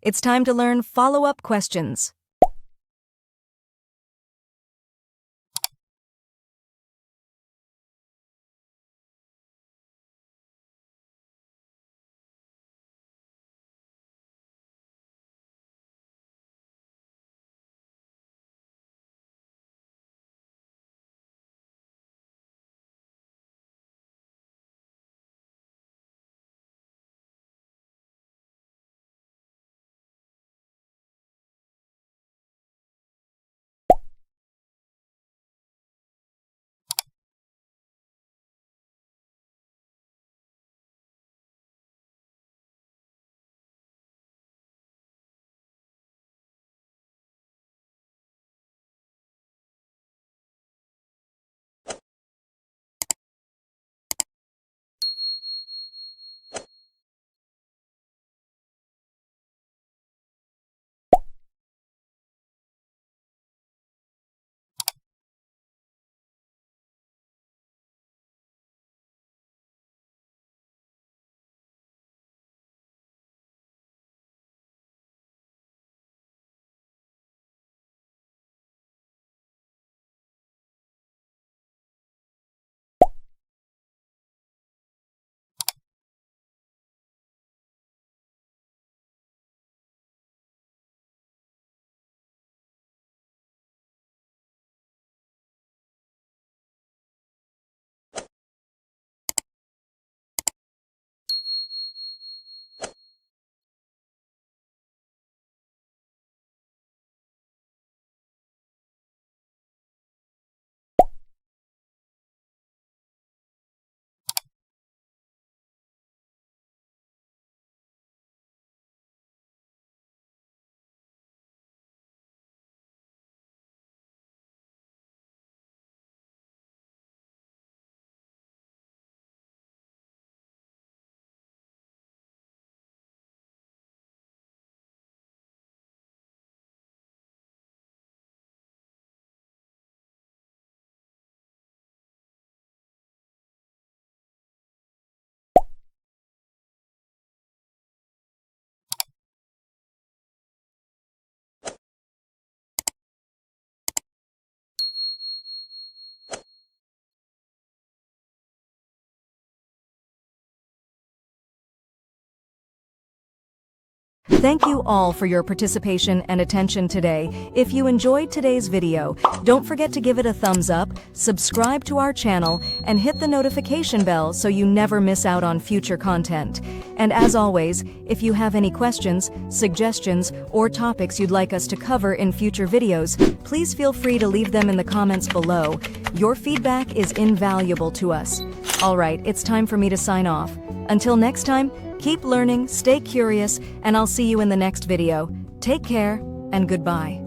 it's time to learn follow-up questions. Thank you all for your participation and attention today. If you enjoyed today's video, don't forget to give it a thumbs up, subscribe to our channel, and hit the notification bell so you never miss out on future content. And as always, if you have any questions, suggestions, or topics you'd like us to cover in future videos, please feel free to leave them in the comments below. Your feedback is invaluable to us. Alright, it's time for me to sign off. Until next time, keep learning, stay curious, and I'll see you in the next video. Take care, and goodbye.